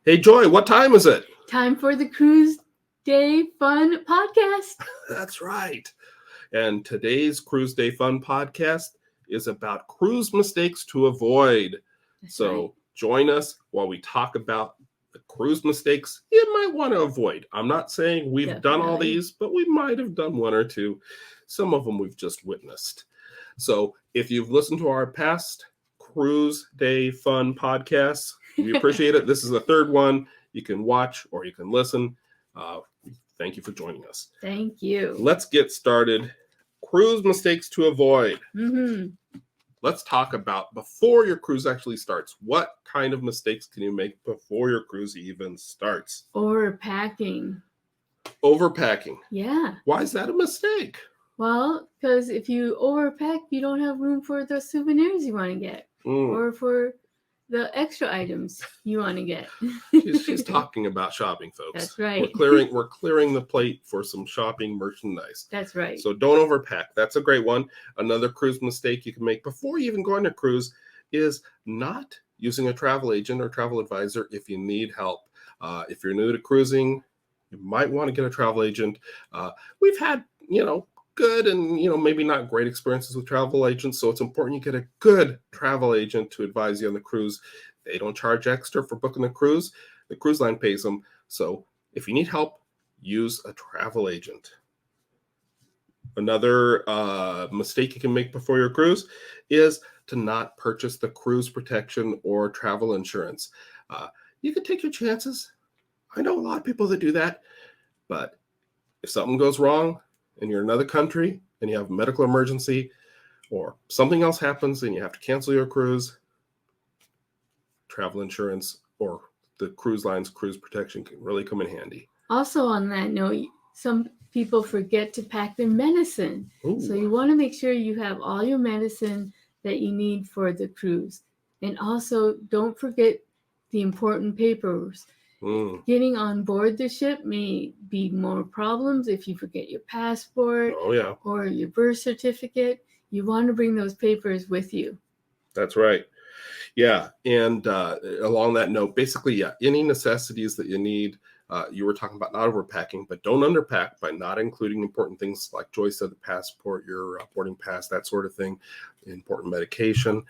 Hey, Joy, what time is it? Time for the Cruise Day Fun Podcast. That's right. And today's Cruise Day Fun podcast is about cruise mistakes to avoid. That's So right. join us while we talk about the cruise mistakes you might want to avoid. I'm not saying we've done all Definitely. these, but we might have done one or two. Some of them we've just witnessed. So if you've listened to our past Cruise Day Fun podcasts, we appreciate it. This is the third one. You can watch or you can listen. Thank you for joining us. Thank you. Let's get started. Cruise mistakes to avoid. Mm-hmm. Let's talk about before your cruise actually starts. What kind of mistakes can you make before your cruise even starts? Overpacking. Overpacking. Yeah. Why is that a mistake? Well, because if you overpack, you don't have room for the souvenirs you want to get or for the extra items you want to get. She's talking about shopping, folks. That's right. We're clearing the plate for some shopping merchandise. That's right. So don't overpack. That's a great one. Another cruise mistake you can make before you even go on a cruise is not using a travel agent or travel advisor if you need help. If you're new to cruising, you might want to get a travel agent. We've had, good and maybe not great experiences with travel agents, so it's important you get a good travel agent to advise you on the cruise. They don't charge extra for booking the cruise line pays them. So if you need help, use a travel agent. Another mistake you can make before your cruise is to not purchase the cruise protection or travel insurance. You can take your chances. I know a lot of people that do that, but if something goes wrong and you're in another country and you have a medical emergency or something else happens and you have to cancel your cruise, travel insurance or the cruise line's cruise protection can really come in handy. Also on that note, some people forget to pack their medicine. Ooh. So you want to make sure you have all your medicine that you need for the cruise. And also don't forget the important papers. Getting on board the ship may be more problems if you forget your passport or your birth certificate. You want to bring those papers with you. That's right. Yeah. And along that note, basically, any necessities that you need. You were talking about not overpacking, but don't underpack by not including important things like Joy said, the passport, your boarding pass, that sort of thing, important medication,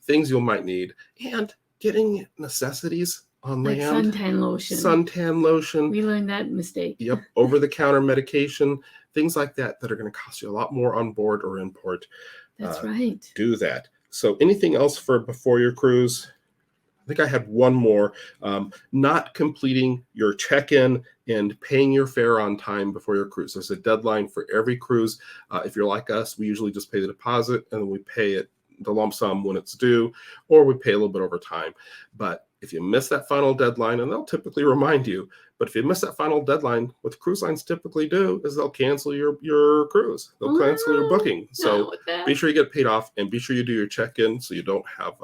things you might need, and getting necessities on like land. Suntan lotion. We learned that mistake. Yep. Over-the-counter medication, things like that are going to cost you a lot more on board or in port. That's right. Do that. So anything else for before your cruise? I think I had one more. Not completing your check-in and paying your fare on time before your cruise. There's a deadline for every cruise. If you're like us, we usually just pay the deposit and then we pay it the lump sum when it's due, or we pay a little bit over time. But if you miss that final deadline, and they'll typically remind you, but if you miss that final deadline, what cruise lines typically do is they'll cancel your cruise. They'll cancel your booking. So be sure you get paid off and be sure you do your check-in so you don't have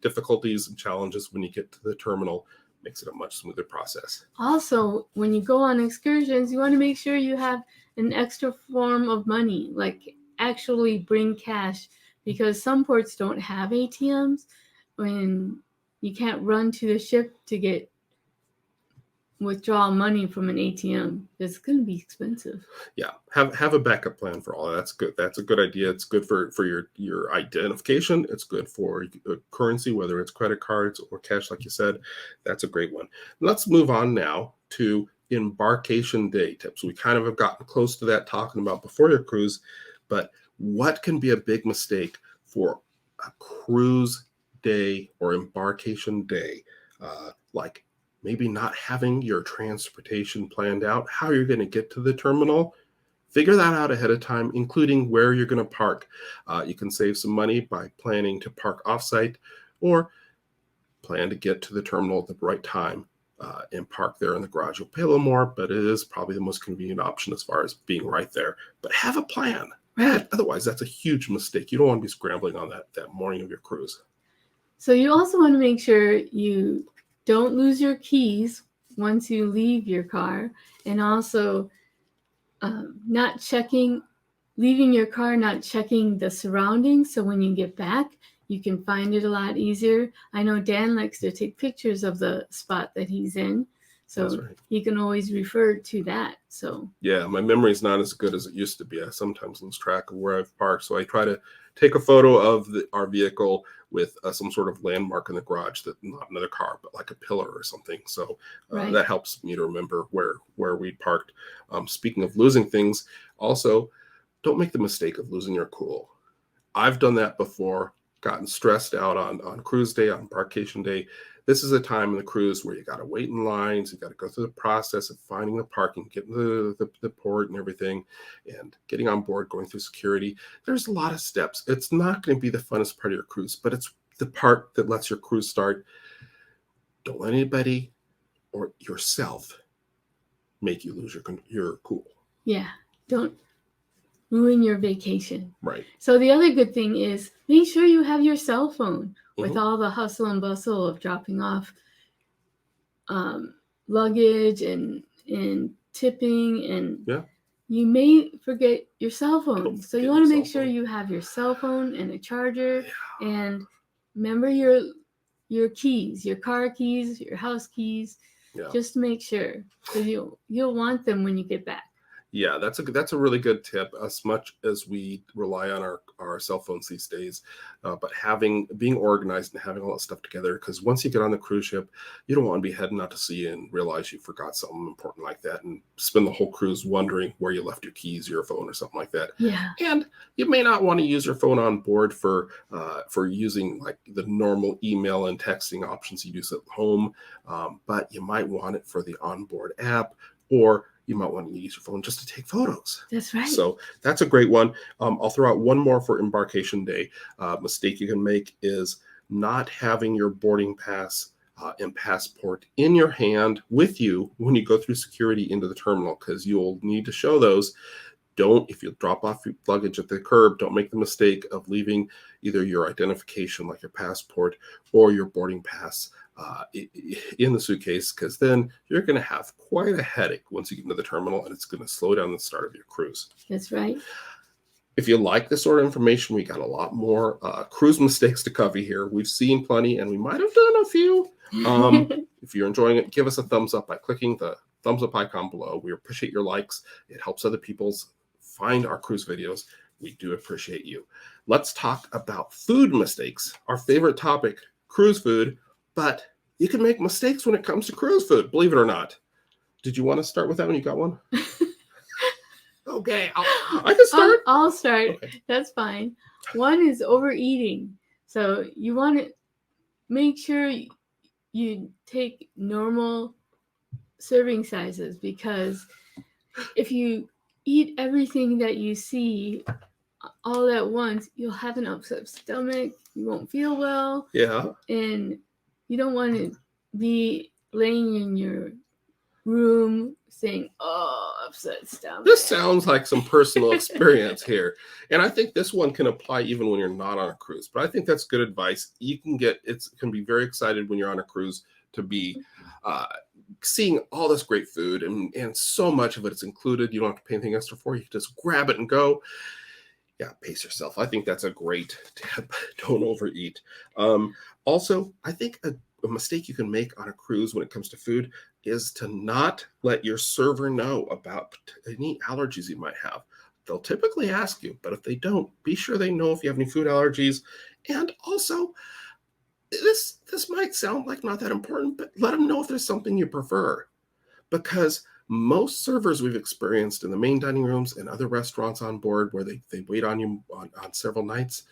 difficulties and challenges when you get to the terminal. Makes it a much smoother process. Also, when you go on excursions, you want to make sure you have an extra form of money, like actually bring cash, because some ports don't have ATMs when you can't run to the ship to withdraw money from an ATM. It's going to be expensive. Yeah, have a backup plan for all that. That's good. That's a good idea. It's good for your identification. It's good for currency, whether it's credit cards or cash, like you said. That's a great one. Let's move on now to embarkation day tips. We kind of have gotten close to that talking about before your cruise, but what can be a big mistake for a cruise day or embarkation day? Like maybe not having your transportation planned out, how you're going to get to the terminal. Figure that out ahead of time, including where you're going to park. You can save some money by planning to park offsite or plan to get to the terminal at the right time and park there in the garage. You'll pay a little more, but it is probably the most convenient option as far as being right there. But have a plan. Otherwise, that's a huge mistake. You don't want to be scrambling on that morning of your cruise. So you also want to make sure you don't lose your keys once you leave your car, and also leaving your car, not checking the surroundings. So when you get back, you can find it a lot easier. I know Dan likes to take pictures of the spot that he's in, so right. he can always refer to that. So Yeah, my memory is not as good as it used to be. I sometimes lose track of where I've parked, so I try to take a photo of our vehicle with some sort of landmark in the garage, that not another car, but like a pillar or something. So right. that helps me to remember where we parked. Speaking of losing things, also don't make the mistake of losing your cool. I've done that before, gotten stressed out on cruise day, on embarkation day. This is a time in the cruise where you got to wait in lines, you got to go through the process of finding the parking, getting the port and everything, and getting on board, going through security. There's a lot of steps. It's not going to be the funnest part of your cruise, but it's the part that lets your cruise start. Don't let anybody or yourself make you lose your cool. Yeah, don't ruin your vacation. Right. So the other good thing is make sure you have your cell phone with all the hustle and bustle of dropping off luggage and tipping, and you may forget your cell phone. So you want to make sure you have your cell phone and a charger, and remember your keys, your car keys, your house keys. Just to make sure, because you'll want them when you get back. Yeah, that's a really good tip. As much as we rely on our cell phones these days, but being organized and having all that stuff together, because once you get on the cruise ship, you don't want to be heading out to sea and realize you forgot something important like that, and spend the whole cruise wondering where you left your keys, your phone, or something like that. Yeah. And you may not want to use your phone on board for using like the normal email and texting options you use at home, but you might want it for the onboard app, or you might want to use your phone just to take photos. That's right. So that's a great one. I'll throw out one more for embarkation day. Mistake you can make is not having your boarding pass and passport in your hand with you when you go through security into the terminal, because you'll need to show those. If you drop off your luggage at the curb, don't make the mistake of leaving either your identification, like your passport, or your boarding pass in the suitcase, because then you're going to have quite a headache once you get into the terminal, and it's going to slow down the start of your cruise. That's right. If you like this sort of information, we got a lot more cruise mistakes to cover here. We've seen plenty, and we might have done a few. If you're enjoying it, give us a thumbs up by clicking the thumbs up icon below. We appreciate your likes. It helps other people find our cruise videos. We do appreciate you. Let's talk about food mistakes, our favorite topic, cruise food. But you can make mistakes when it comes to cruise food, believe it or not. Did you want to start with that one? You got one? Okay, I can start. I'll start. Okay. That's fine. One is overeating. So you want to make sure you take normal serving sizes, because if you eat everything that you see all at once, you'll have an upset stomach. You won't feel well. Yeah. And you don't want to be laying in your room saying, "Oh, upset stomach." This sounds like some personal experience here. And I think this one can apply even when you're not on a cruise. But I think that's good advice. You can be very excited when you're on a cruise to be seeing all this great food, and so much of it is included. You don't have to pay anything extra for it. You can just grab it and go. Yeah, pace yourself. I think that's a great tip. Don't overeat. Also, I think a mistake you can make on a cruise when it comes to food is to not let your server know about any allergies you might have. They'll typically ask you, but if they don't, be sure they know if you have any food allergies. And also, this might sound like not that important, but let them know if there's something you prefer. Because most servers we've experienced in the main dining rooms and other restaurants on board where they wait on you on several nights,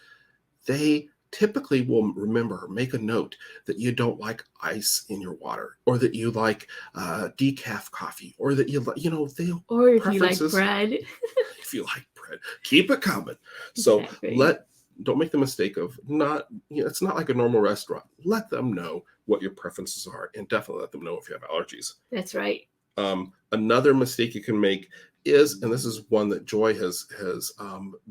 they typically will make a note that you don't like ice in your water, or that you like decaf coffee, or that they'll, or if you like bread. If you like bread, keep it coming. Exactly. So don't make the mistake of it's not like a normal restaurant. Let them know what your preferences are, and definitely let them know if you have allergies. That's right. Another mistake you can make is, and this is one that Joy has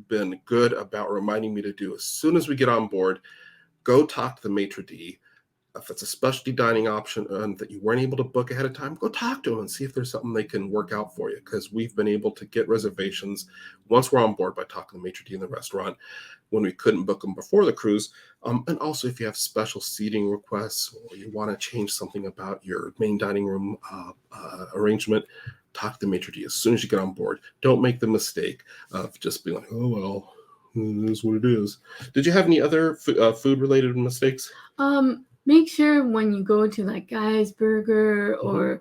been good about reminding me to do as soon as we get on board, go talk to the maitre d'. If it's a specialty dining option that you weren't able to book ahead of time, go talk to them and see if there's something they can work out for you. Because we've been able to get reservations once we're on board by talking to the maitre d' in the restaurant when we couldn't book them before the cruise. And also, if you have special seating requests or you want to change something about your main dining room arrangement, talk to the maitre d' as soon as you get on board. Don't make the mistake of just being like, oh, well, it is what it is. Did you have any other food-related mistakes? Make sure when you go to like Guy's Burger or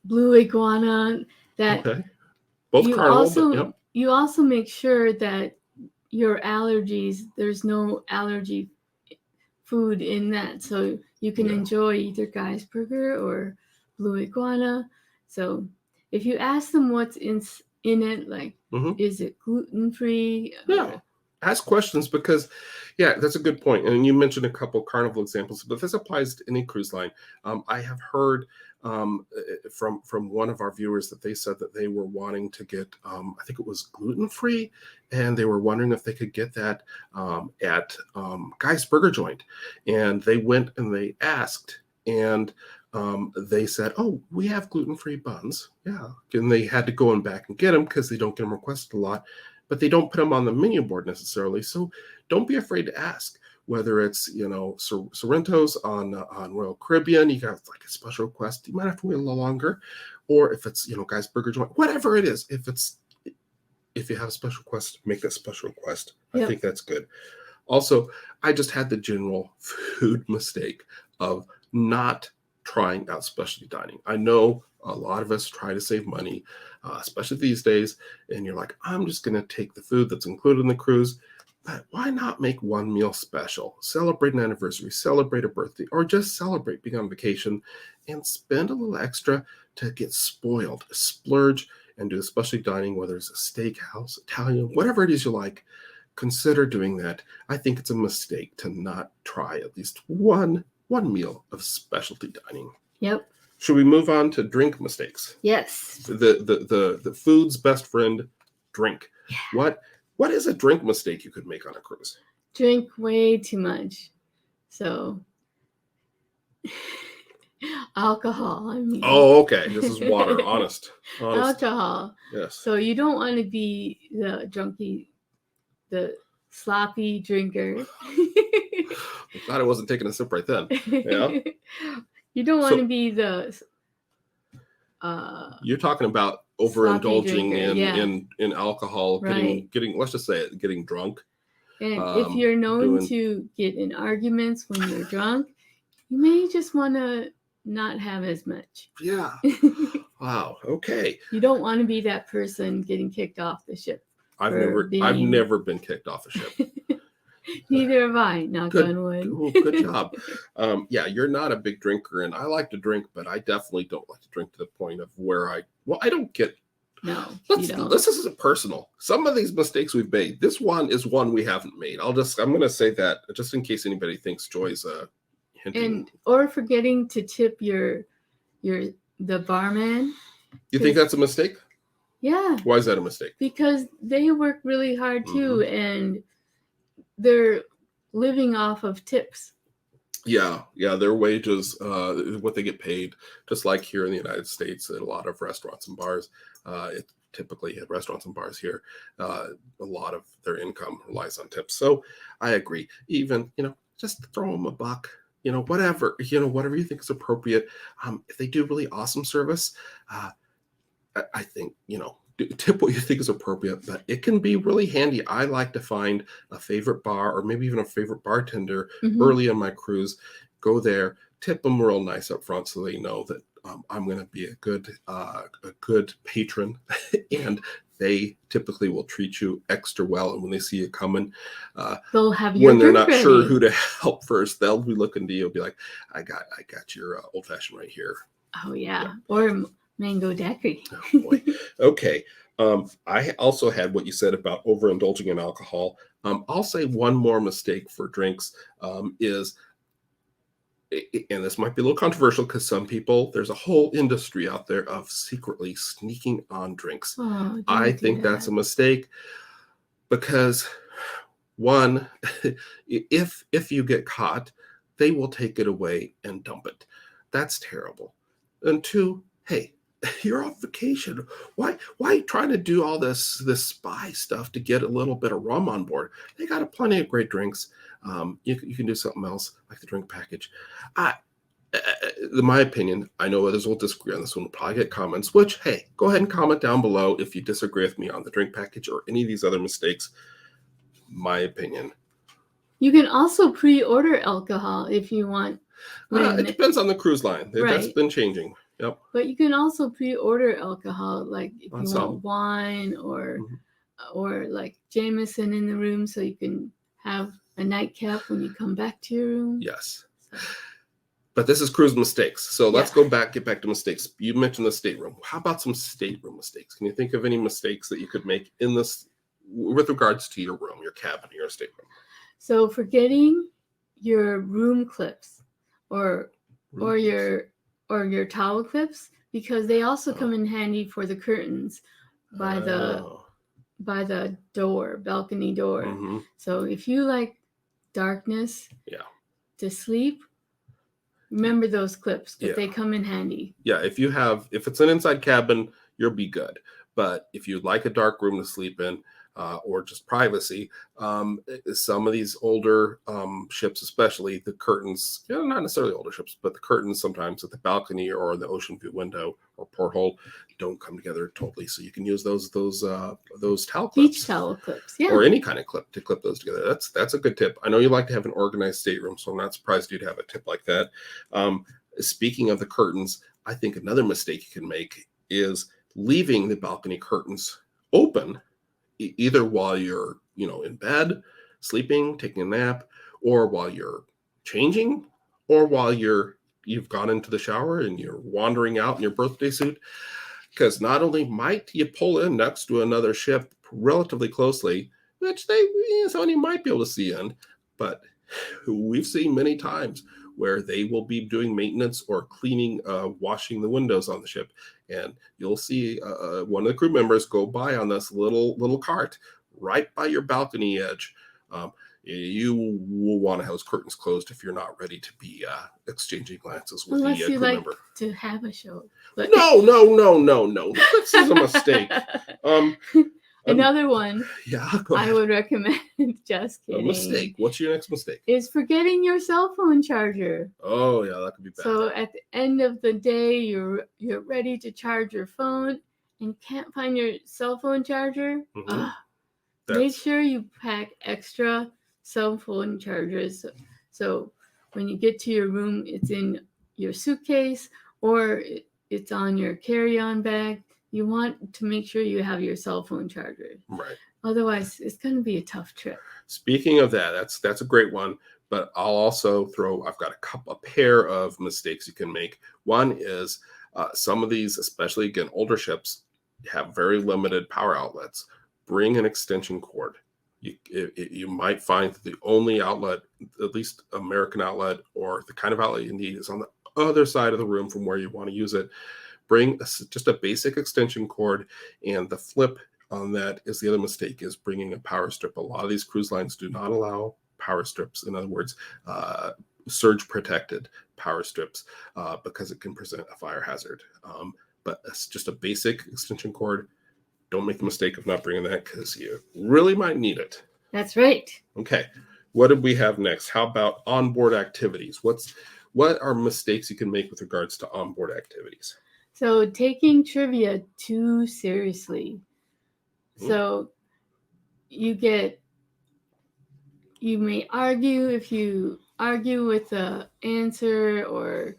Blue Iguana that both Carnival, but you also make sure that your allergies, there's no allergy food in that, so you can enjoy either Guy's Burger or Blue Iguana. So if you ask them what's in it, like is it gluten-free? Ask questions, because that's a good point. And you mentioned a couple Carnival examples, but this applies to any cruise line. I have heard from one of our viewers that they said that they were wanting to get I think it was gluten-free, and they were wondering if they could get that at Guy's Burger Joint, and they went and they asked, and they said, oh, we have gluten-free buns. And they had to go and back and get them because they don't get them requested a lot, but they don't put them on the menu board necessarily. So don't be afraid to ask. Whether it's, Sorrento's on Royal Caribbean, you got like a special request, you might have to wait a little longer. Or if it's, Guy's Burger Joint, whatever it is, if you have a special request, make that special request. I think that's good. Also, I just had the general food mistake of not trying out specialty dining. I know a lot of us try to save money, especially these days, and you're like, I'm just going to take the food that's included in the cruise. But why not make one meal special? Celebrate an anniversary, celebrate a birthday, or just celebrate being on vacation and spend a little extra to get spoiled, splurge, and do specialty dining, whether it's a steakhouse, Italian, whatever it is you like. Consider doing that. I think it's a mistake to not try at least one meal of specialty dining. Yep. Should we move on to drink mistakes? Yes. The food's best friend, drink. Yeah. What is a drink mistake you could make on a cruise? Drink way too much. So alcohol, I mean. Oh, okay. This is water. Honest. Alcohol. Yes. So you don't want to be the sloppy drinker. I'm glad I wasn't taking a sip right then. Yeah. You don't want to be the you're talking about overindulging in alcohol, getting let's just say it, getting drunk. And if you're known to get in arguments when you're drunk, you may just want to not have as much. Yeah. Wow. Okay. You don't want to be that person getting kicked off the ship. I've never been kicked off a ship. Neither have I. Knock on wood. Well, good job. You're not a big drinker, and I like to drink, but I definitely don't like to drink to the point of where I don't get. No, this is personal. Some of these mistakes we've made. This one is one we haven't made. I'm going to say that just in case anybody thinks Joy's hinting. Or forgetting to tip the barman. You think that's a mistake? Yeah. Why is that a mistake? Because they work really hard too, and they're living off of tips. Yeah, their wages, what they get paid, just like here in the United States at a lot of restaurants and bars. Typically at restaurants and bars here, a lot of their income relies on tips. So I agree. Even, just throw them a buck, whatever you think is appropriate. If they do really awesome service, I think, tip what you think is appropriate, but it can be really handy. I like to find a favorite bar or maybe even a favorite bartender early in my cruise, go there, tip them real nice up front so they know that I'm going to be a good patron, and they typically will treat you extra well. And when they see you coming, they'll have your when they're not ready. Sure who to help first, they'll be looking to you, be like, I got your old fashioned right here. Oh yeah. Or mango daiquiri. Oh boy. Okay. I also had what you said about overindulging in alcohol. I'll say one more mistake for drinks is, and this might be a little controversial because some people, there's a whole industry out there of secretly sneaking on drinks. I think that's a mistake because One, if you get caught, they will take it away and dump it. That's terrible. And two, hey, you're on vacation. Why trying to do all this spy stuff to get a little bit of rum on board? They got plenty of great drinks. You can do something else like the drink package. I, in my opinion, I know others will disagree on this one. We'll probably get comments, which, hey, go ahead and comment down below if you disagree with me on the drink package or any of these other mistakes. My opinion. You can also pre-order alcohol if you want. It depends on the cruise line. Right. That's been changing. Yep. But you can also pre-order alcohol, like if you some. want wine or like Jameson in the room, so you can have a nightcap when you come back to your room. Yes. So. But this is cruise mistakes. So let's get back to mistakes. You mentioned the stateroom. How about some stateroom mistakes? Can you think of any mistakes that you could make in this with regards to your room, your cabin, your stateroom? So forgetting your room clips or your towel clips, because they also come in handy for the curtains by the door, balcony door. Mm-hmm. So if you like darkness to sleep, remember those clips, because they come in handy. Yeah, if it's an inside cabin, you'll be good. But if you'd like a dark room to sleep in, or just privacy, some of these older ships, especially the curtains, not necessarily older ships, but the curtains sometimes at the balcony or the ocean view window or porthole don't come together totally. So you can use those towel clips, beach towel clips, or any kind of clip to clip those together. That's a good tip. I know you like to have an organized stateroom, so I'm not surprised you'd have a tip like that. Speaking of the curtains, I think another mistake you can make is leaving the balcony curtains open, either while you're in bed sleeping, taking a nap, or while you're changing, or while you've gone into the shower and you're wandering out in your birthday suit. Because not only might you pull in next to another ship relatively closely, which somebody might be able to see in, but we've seen many times where they will be doing maintenance or cleaning, washing the windows on the ship, and you'll see one of the crew members go by on this little cart right by your balcony edge. You will want to have those curtains closed if you're not ready to be exchanging glances with unless the you crew like member. To have a show. But... No. This is a mistake. Another one I would recommend, just kidding. A mistake. What's your next mistake? Is forgetting your cell phone charger. Oh, yeah, that could be bad. So at the end of the day, you're ready to charge your phone and can't find your cell phone charger. Make sure you pack extra cell phone chargers. So when you get to your room, it's in your suitcase or it's on your carry-on bag. You want to make sure you have your cell phone charger. Right. Otherwise, it's going to be a tough trip. Speaking of that, that's a great one. But I'll also I've got a pair of mistakes you can make. One is some of these, especially again, older ships, have very limited power outlets. Bring an extension cord. You might find that the only outlet, at least American outlet, or the kind of outlet you need, is on the other side of the room from where you want to use it. Bring just a basic extension cord, and the flip on that is the other mistake, is bringing a power strip. A lot of these cruise lines do not allow power strips. In other words, surge protected power strips, because it can present a fire hazard. But it's just a basic extension cord. Don't make the mistake of not bringing that, because you really might need it. That's right. Okay. What did we have next? How about onboard activities? What are mistakes you can make with regards to onboard activities? So taking trivia too seriously. So you may argue, if you argue with the answer, or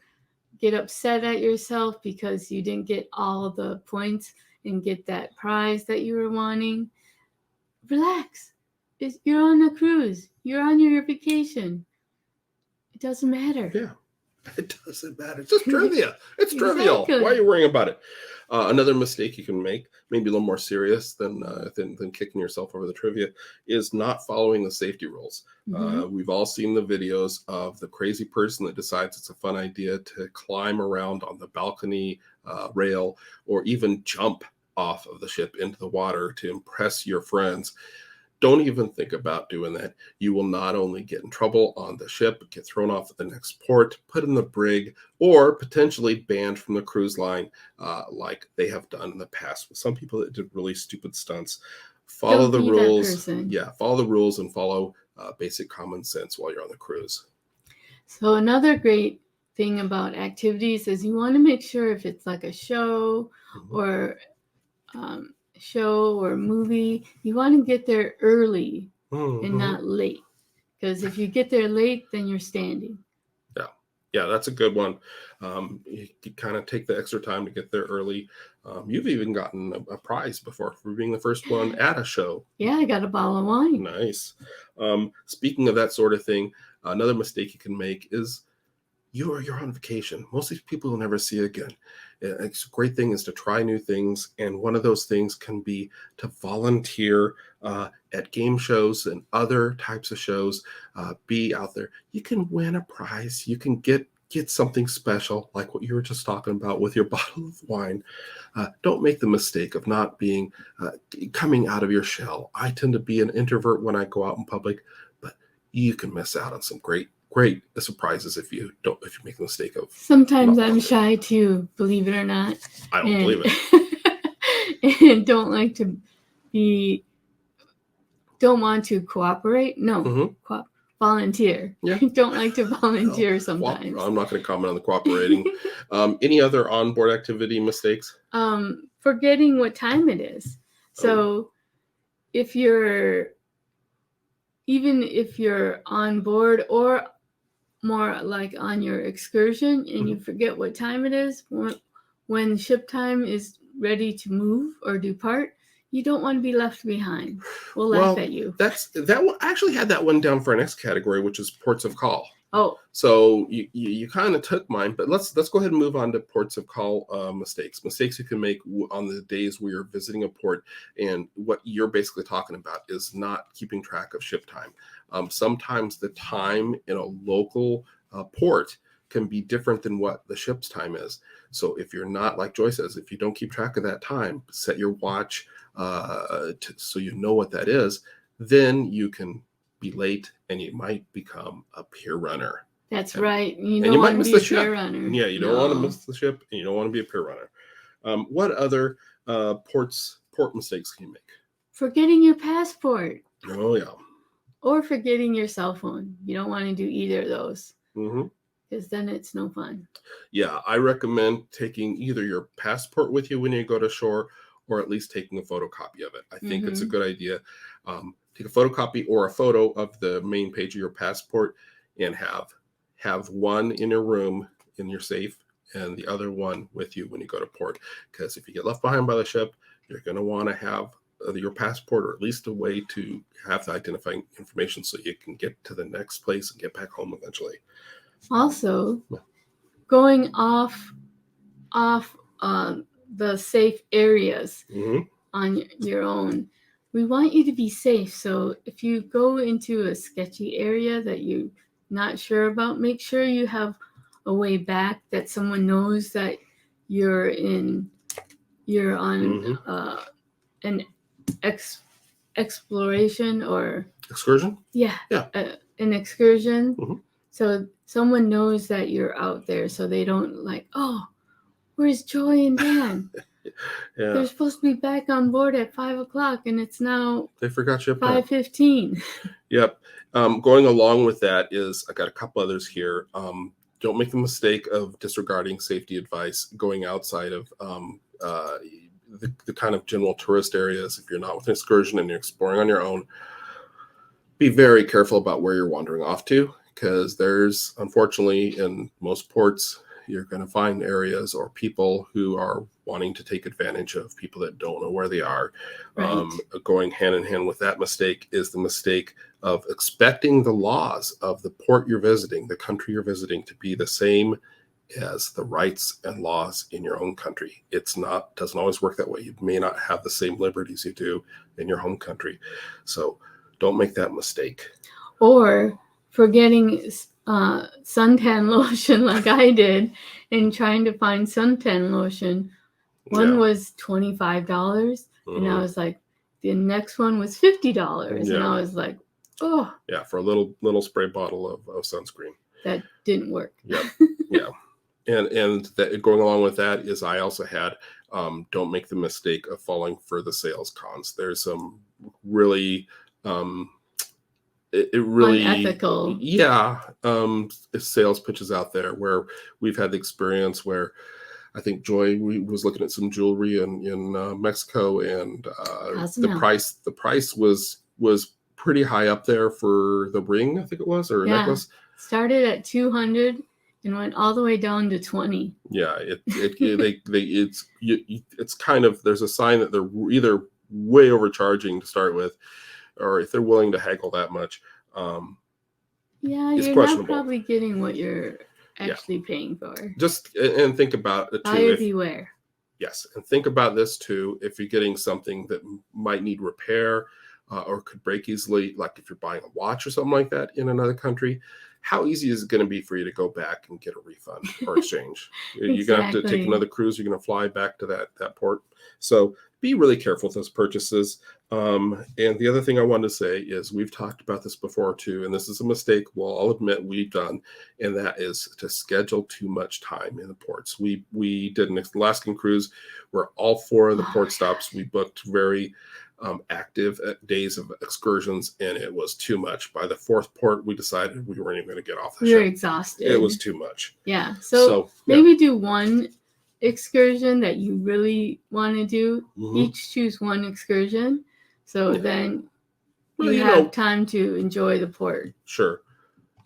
get upset at yourself because you didn't get all the points and get that prize that you were wanting. Relax. You're on a cruise. You're on your vacation. It doesn't matter. Yeah. It doesn't matter. It's just trivia. It's trivial. Why are you worrying about it? Another mistake you can make, maybe a little more serious than kicking yourself over the trivia, is not following the safety rules. We've all seen the videos of the crazy person that decides it's a fun idea to climb around on the balcony rail, or even jump off of the ship into the water to impress your friends. don't even think about doing that. You will not only get in trouble on the ship, get thrown off at the next port, put in the brig, or potentially banned from the cruise line, like they have done in the past with some people that did really stupid stunts. Follow Don't the be that rules. person. Yeah, follow the rules and follow basic common sense while you're on the cruise. So another great thing about activities is you want to make sure if it's like a show or movie, you want to get there early and not late. Because if you get there late, then you're standing. Yeah, that's a good one. You kind of take the extra time to get there early. You've even gotten a prize before for being the first one at a show. Yeah, I got a bottle of wine. Nice. Speaking of that sort of thing, another mistake you can make is you're on vacation. Most of these people will never see again. It's a great thing is to try new things, and one of those things can be to volunteer at game shows and other types of shows. Be out there. You can win a prize. You can get something special, like what you were just talking about with your bottle of wine. Don't make the mistake of not being coming out of your shell. I tend to be an introvert when I go out in public, but you can miss out on some great surprises if you make the mistake of. Sometimes I'm shy too, believe it or not. I don't believe it. And don't want to cooperate. No, volunteer. Yeah. Don't like to volunteer sometimes. I'm not going to comment on the cooperating. Any other onboard activity mistakes? Forgetting what time it is. So if you're on board or more like on your excursion and you forget what time it is, when ship time is ready to move or depart, you don't want to be left behind. We'll laugh at you. I actually had that one down for our next category, which is ports of call. Oh, so you kind of took mine, but let's go ahead and move on to ports of call mistakes you can make on the days where you're visiting a port. And what you're basically talking about is not keeping track of ship time. Sometimes the time in a local port can be different than what the ship's time is. So if you're not, like Joy says, if you don't keep track of that time, set your watch so you know what that is, then you can be late and you might become a pier runner. That's right. You might miss the ship. Runner. Yeah, you don't want to miss the ship, and you don't want to be a pier runner. What other port mistakes can you make? Forgetting your passport. Oh, yeah. Or forgetting your cell phone. You don't want to do either of those. Because then it's no fun. Yeah, I recommend taking either your passport with you when you go to shore, or at least taking a photocopy of it. I think it's a good idea. Take a photocopy or a photo of the main page of your passport and have one in your room in your safe and the other one with you when you go to port. Because if you get left behind by the ship, you're going to want to have your passport, or at least a way to have the identifying information so you can get to the next place and get back home eventually. Also, going off the safe areas on your own. We want you to be safe. So if you go into a sketchy area that you're not sure about, make sure you have a way back, that someone knows that you're on an exploration or excursion. Yeah. An excursion. So someone knows that you're out there, so they don't like, oh, where's Joy and Dan? They're supposed to be back on board at 5:00, and it's now they forgot ship 5:15. Yep. Going along with that is I got a couple others here. Don't make the mistake of disregarding safety advice going outside of the kind of general tourist areas. If you're not with an excursion and you're exploring on your own, be very careful about where you're wandering off to, because there's, unfortunately, in most ports, you're going to find areas or people who are wanting to take advantage of people that don't know where they are. Right. Going hand in hand with that mistake is the mistake of expecting the laws of the port you're visiting, the country you're visiting, to be the same as the rights and laws in your own country. Doesn't always work that way. You may not have the same liberties you do in your home country. So don't make that mistake. Or forgetting suntan lotion like I did, and trying to find suntan lotion. One was $25, and I was like, the next one was $50, and Yeah. I was like, oh, Yeah, for a little spray bottle of sunscreen. that didn't work. Yep. Yeah. And that, going along with that is I also had don't make the mistake of falling for the sales cons. There's some really it really Unethical. Sales pitches out there where we've had the experience where I think Joy was looking at some jewelry in Mexico, and the price was pretty high up there for the ring, I think it was, or necklace. Started at 200 and went all the way down to 20. Yeah, it's kind of, there's a sign that they're either way overcharging to start with, or if they're willing to haggle that much. You're not probably getting what you're actually paying for. Just and think about it too. Buyer beware. Yes, and think about this too. If you're getting something that might need repair or could break easily, like if you're buying a watch or something like that in another country, how easy is it going to be for you to go back and get a refund or exchange? Exactly. You're going to have to take another cruise. You're going to fly back to that port. So be really careful with those purchases. And the other thing I wanted to say is we've talked about this before too, and this is a mistake we'll all admit we've done, and that is to schedule too much time in the ports. We did an Alaskan cruise where all 4 of the port stops we booked very active days of excursions, and it was too much. By the 4th port, we decided we weren't even going to get off the ship. We were exhausted. It was too much. Yeah. So maybe do one excursion that you really want to do. Mm-hmm. Each choose one excursion. So then you have time to enjoy the port. Sure.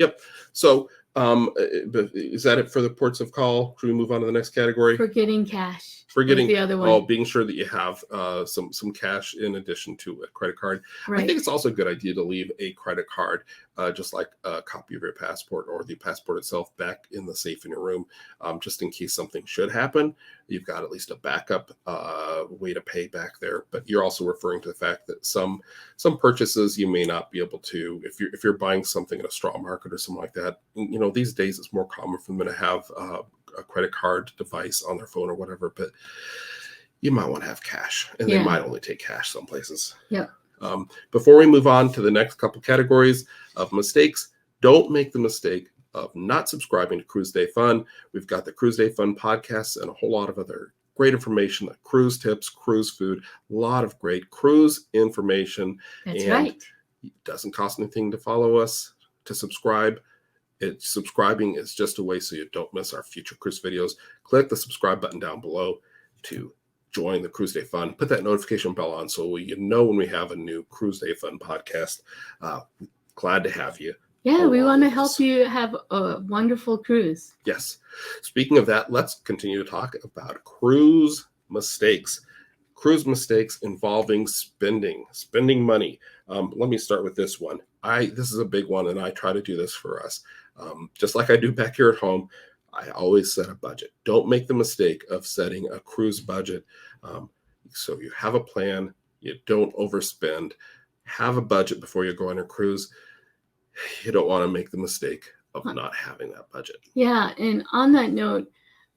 Yep. So is that it for the ports of call? Should we move on to the next category? Forgetting cash. Forgetting the other one. Being sure that you have some cash in addition to a credit card. Right. I think it's also a good idea to leave a credit card, just like a copy of your passport or the passport itself, back in the safe in your room, just in case something should happen. You've got at least a backup way to pay back there. But you're also referring to the fact that some purchases you may not be able to, if you're buying something in a straw market or something like that. These days it's more common for them to have a credit card device on their phone or whatever, but you might want to have cash, and they might only take cash some places. Yeah. Before we move on to the next couple categories of mistakes, don't make the mistake of not subscribing to Cruise Day Fun. We've got the Cruise Day Fun podcasts and a whole lot of other great information, like cruise tips, cruise food, a lot of great cruise information. That's right. It doesn't cost anything to follow us, to subscribe. Subscribing is just a way so you don't miss our future cruise videos. Click the subscribe button down below to join the Cruise Day Fun. Put that notification bell on so you know when we have a new Cruise Day Fun podcast. Glad to have you. Yeah, we want to help you have a wonderful cruise. Yes. Speaking of that, let's continue to talk about cruise mistakes. Cruise mistakes involving spending money. Let me start with this one. This is a big one, and I try to do this for us. Just like I do back here at home, I always set a budget. Don't make the mistake of setting a cruise budget. So you have a plan, you don't overspend, have a budget before you go on a cruise. You don't want to make the mistake of not having that budget. Yeah, and on that note,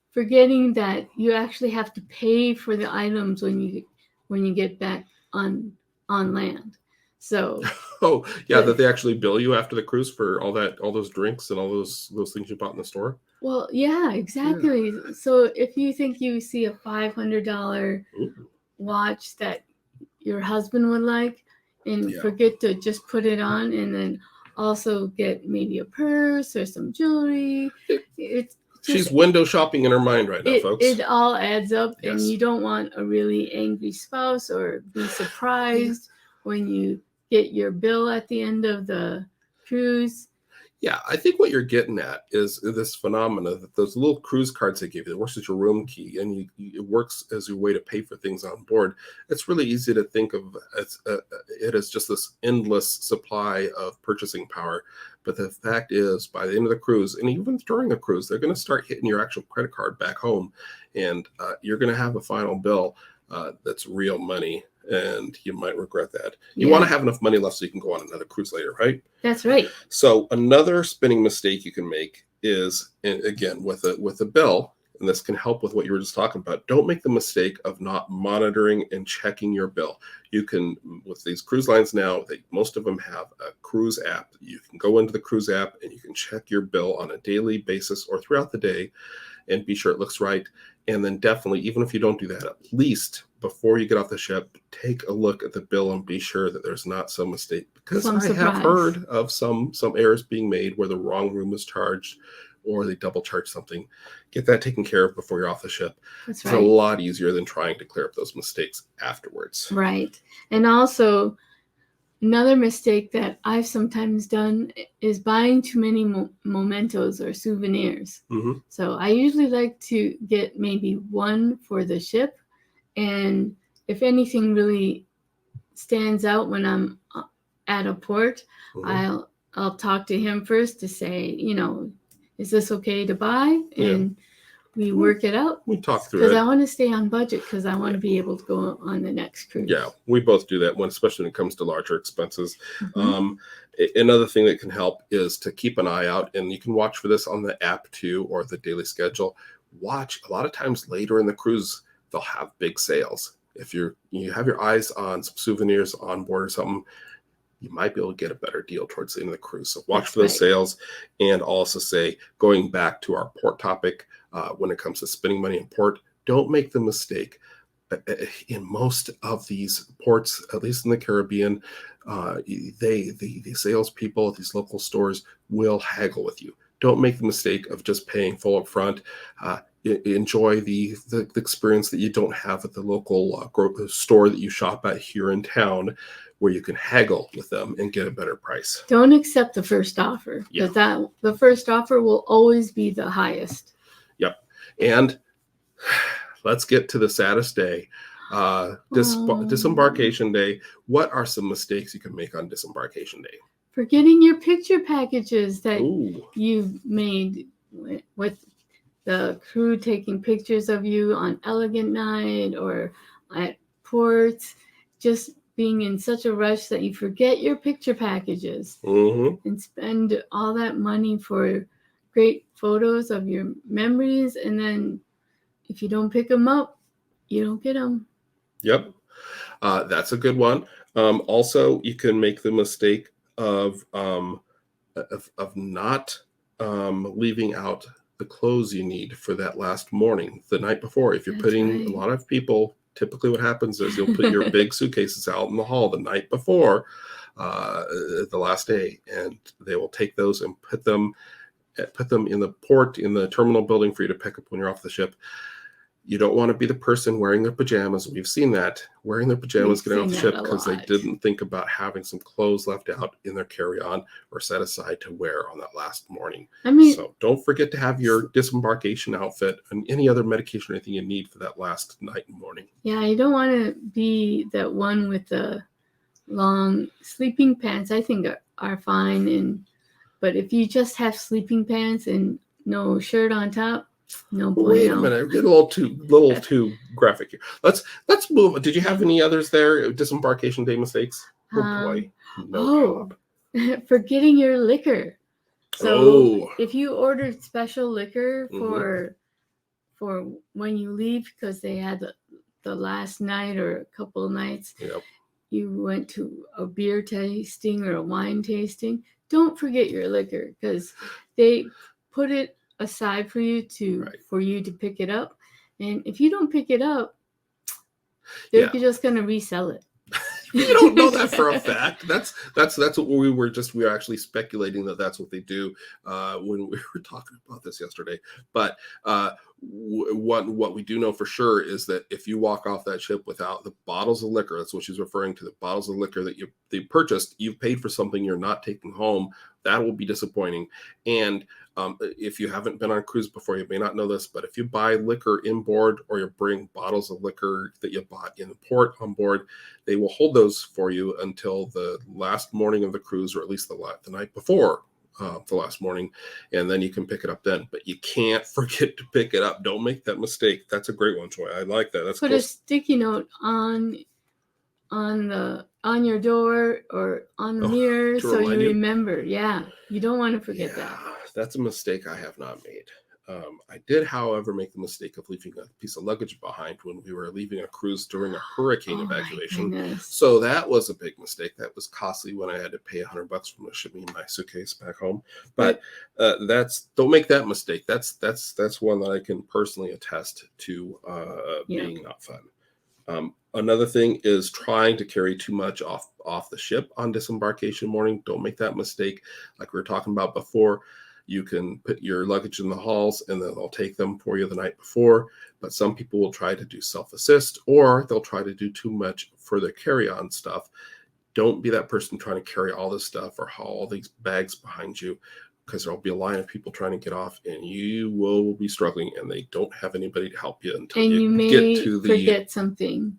forgetting that you actually have to pay for the items when you get back on land. So that they actually bill you after the cruise for all those drinks and all those things you bought in the store. Well, yeah, exactly. Yeah. So if you think you see a $500 watch that your husband would like, and forget to just put it on, and then also get maybe a purse or some jewelry, she's window shopping in her mind right now, folks. It all adds up, and you don't want a really angry spouse or be surprised when you get your bill at the end of the cruise. Yeah, I think what you're getting at is this phenomena that those little cruise cards they give you, it works as your room key, and it works as your way to pay for things on board. It's really easy to think of it as just this endless supply of purchasing power. But the fact is, by the end of the cruise, and even during the cruise, they're going to start hitting your actual credit card back home, and you're going to have a final bill that's real money. And you might regret that. You want to have enough money left so you can go on another cruise later, right? That's right. So another spending mistake you can make is, and again, with a bill, and this can help with what you were just talking about, don't make the mistake of not monitoring and checking your bill. You can, with these cruise lines now, most of them have a cruise app. You can go into the cruise app and you can check your bill on a daily basis or throughout the day and be sure it looks right. And then definitely, even if you don't do that, at least before you get off the ship, take a look at the bill and be sure that there's not some mistake. Because Some I have surprise. heard of some errors being made where the wrong room was charged or they double charge something. Get that taken care of before you're off the ship. That's It's right. a lot easier than trying to clear up those mistakes afterwards. Right. And also, another mistake that I've sometimes done is buying too many mementos or souvenirs. Mm-hmm. So I usually like to get maybe one for the ship. And if anything really stands out when I'm at a port, Mm-hmm. I'll talk to him first to say, is this okay to buy? And we work it out. We talk through Because it. I want to stay on budget because I want to be able to go on the next cruise. Yeah, we both do that, especially when it comes to larger expenses. Mm-hmm. Another thing that can help is to keep an eye out, and you can watch for this on the app too, or the daily schedule. Watch a lot of times later in the cruise, they'll have big sales. If you have your eyes on some souvenirs on board or something, you might be able to get a better deal towards the end of the cruise. So watch for those sales. And also say, going back to our port topic, when it comes to spending money in port, don't make the mistake. In most of these ports, at least in the Caribbean, the salespeople at these local stores will haggle with you. Don't make the mistake of just paying full up front. Enjoy the experience that you don't have at the local store that you shop at here in town, where you can haggle with them and get a better price. Don't accept the first offer, because the first offer will always be the highest. Yep. And let's get to the saddest day, Disembarkation Day. What are some mistakes you can make on Disembarkation Day? Forgetting your picture packages that you've made with the crew taking pictures of you on Elegant Night or at ports, just being in such a rush that you forget your picture packages and spend all that money for great photos of your memories, and then if you don't pick them up, you don't get them. Yep. That's a good one. Also, you can make the mistake of not leaving out the clothes you need for that last morning, the night before. If you're putting, a lot of people, typically what happens is you'll put your big suitcases out in the hall the night before the last day, and they will take those and put them in the port, in the terminal building for you to pick up when you're off the ship. You don't want to be the person wearing their pajamas. We've seen that, wearing their pajamas getting off the ship because they didn't think about having some clothes left out in their carry-on or set aside to wear on that last morning. So don't forget to have your disembarkation outfit and any other medication or anything you need for that last night and morning. Yeah, you don't want to be that one with the long sleeping pants. I think are fine, but if you just have sleeping pants and no shirt on top, no bueno. Wait a minute, we're getting a little too graphic here. Let's move. Did you have any others there? Disembarkation Day mistakes? Oh boy, job. Forgetting your liquor. So if you ordered special liquor for when you leave, because they had the last night or a couple of nights, you went to a beer tasting or a wine tasting, don't forget your liquor, because they put it aside for you to pick it up, and if you don't pick it up, they're just going to resell it. You don't know that for a fact. That's what we were actually speculating that's what they do when we were talking about this yesterday. But what we do know for sure is that if you walk off that ship without the bottles of liquor, that's what she's referring to, the bottles of liquor that they purchased, you've paid for something you're not taking home. That will be disappointing. And if you haven't been on a cruise before, you may not know this, but if you buy liquor inboard or you bring bottles of liquor that you bought in the port on board, they will hold those for you until the last morning of the cruise, or at least the night before the last morning, and then you can pick it up then. But you can't forget to pick it up. Don't make that mistake. That's a great one, Joy. I like that. Put a sticky note on your door or on the mirror so you remember. Yeah, you don't want to forget that. That's a mistake I have not made. I did, however, make the mistake of leaving a piece of luggage behind when we were leaving a cruise during a hurricane Oh my evacuation. goodness. So that was a big mistake. That was costly when I had to pay $100 from to ship me my suitcase back home. But don't make that mistake. That's one that I can personally attest to being not fun. Another thing is trying to carry too much off the ship on disembarkation morning. Don't make that mistake. Like we were talking about before, you can put your luggage in the halls and then they'll take them for you the night before. But some people will try to do self-assist, or they'll try to do too much for their carry-on stuff. Don't be that person trying to carry all this stuff or haul all these bags behind you, because there'll be a line of people trying to get off and you will be struggling, and they don't have anybody to help you until And you you may get to the forget something.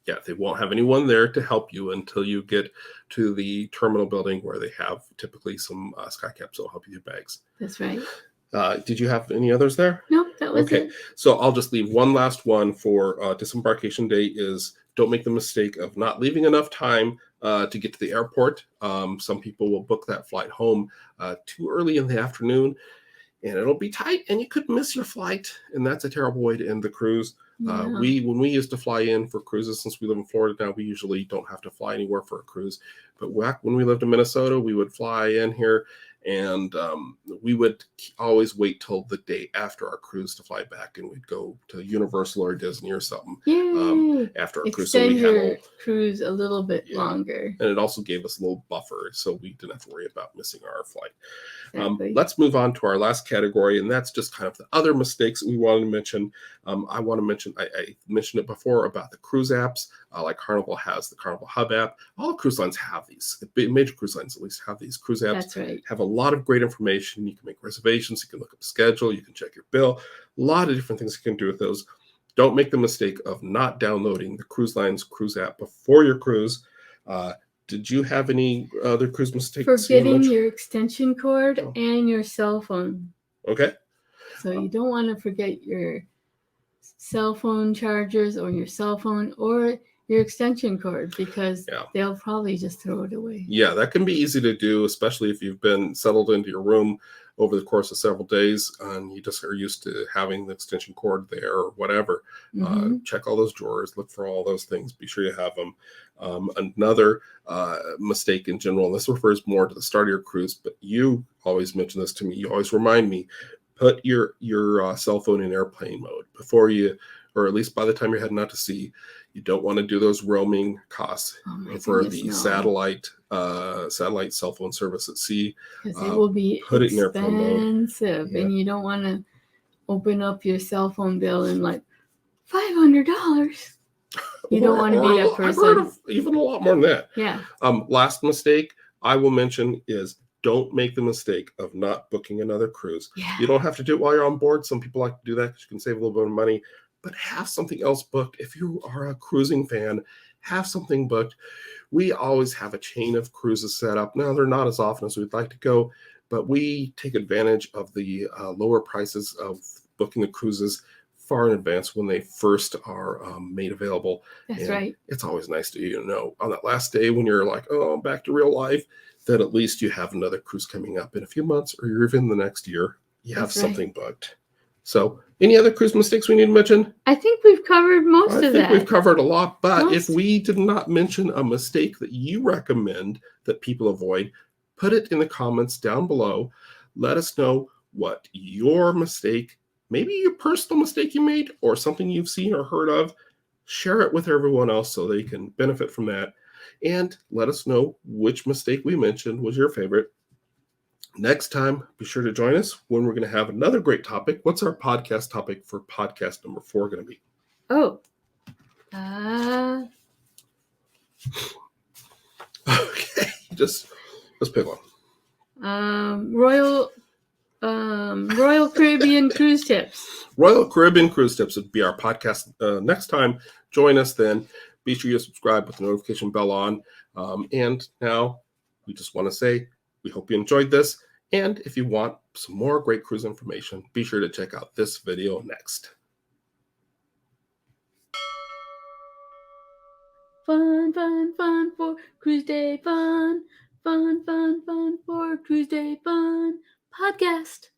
Yeah, they won't have anyone there to help you until you get to the terminal building, where they have typically some skycaps that will help you with your bags. That's right. Did you have any others there? Nope, that was Okay, it. so I'll just leave one last one for disembarkation day is don't make the mistake of not leaving enough time to get to the airport. Some people will book that flight home too early in the afternoon, and it'll be tight and you could miss your flight, and that's a terrible way to end the cruise. Yeah. When we used to fly in for cruises, since we live in Florida now, we usually don't have to fly anywhere for a cruise. But back when we lived in Minnesota, we would fly in here, and we would always wait till the day after our cruise to fly back, and we'd go to Universal or Disney or something after our cruise. So we had your cruise a little bit longer. And it also gave us a little buffer, so we didn't have to worry about missing our flight. Exactly. Let's move on to our last category, and that's just kind of the other mistakes that we wanted to mention. I want to mention, I mentioned it before about the cruise apps, like Carnival has the Carnival Hub app. All cruise lines have these. The major cruise lines at least have these cruise apps. That's right. Have a lot of great information. You can make reservations. You can look up the schedule. You can check your bill. A lot of different things you can do with those. Don't make the mistake of not downloading the cruise line's cruise app before your cruise. Did you have any other cruise mistakes? Forgetting your extension cord and your cell phone. Okay. So you don't want to forget your cell phone chargers or your cell phone or your extension cord, because they'll probably just throw it away. Yeah, that can be easy to do, especially if you've been settled into your room over the course of several days and you just are used to having the extension cord there or whatever. Check all those drawers, look for all those things, be sure you have them. Another mistake in general, and this refers more to the start of your cruise, but you always mention this to me, you always remind me, put your cell phone in airplane mode before you, or at least by the time you're heading out to sea. You don't want to do those roaming costs for the satellite cell phone service at sea. Because it will be expensive, and you don't want to open up your cell phone bill and like $500. You don't want to be that person. I've heard of even a lot more than that. Yeah. Last mistake I will mention is don't make the mistake of not booking another cruise. Yeah. You don't have to do it while you're on board. Some people like to do that because you can save a little bit of money, but have something else booked. If you are a cruising fan, have something booked. We always have a chain of cruises set up. Now, they're not as often as we'd like to go, but we take advantage of the lower prices of booking the cruises far in advance when they first are made available. That's right. It's always nice to know on that last day when you're like, oh, back to real life, that at least you have another cruise coming up in a few months or even the next year. You have something booked. So any other cruise mistakes we need to mention? I think we've covered most of that. I think we've covered a lot, but if we did not mention a mistake that you recommend that people avoid, put it in the comments down below. Let us know what your mistake, maybe your personal mistake you made or something you've seen or heard of. Share it with everyone else so they can benefit from that. And let us know which mistake we mentioned was your favorite. Next time, be sure to join us when we're going to have another great topic. What's our podcast topic for podcast number 4 going to be? Okay, let's pick one. Royal Caribbean cruise tips. Royal Caribbean cruise tips would be our podcast next time. Join us then. Be sure you subscribe with the notification bell on. And now we just want to say we hope you enjoyed this. And if you want some more great cruise information, be sure to check out this video next. Fun, fun, fun for cruise day fun. Fun, fun, fun for cruise day fun. Podcast.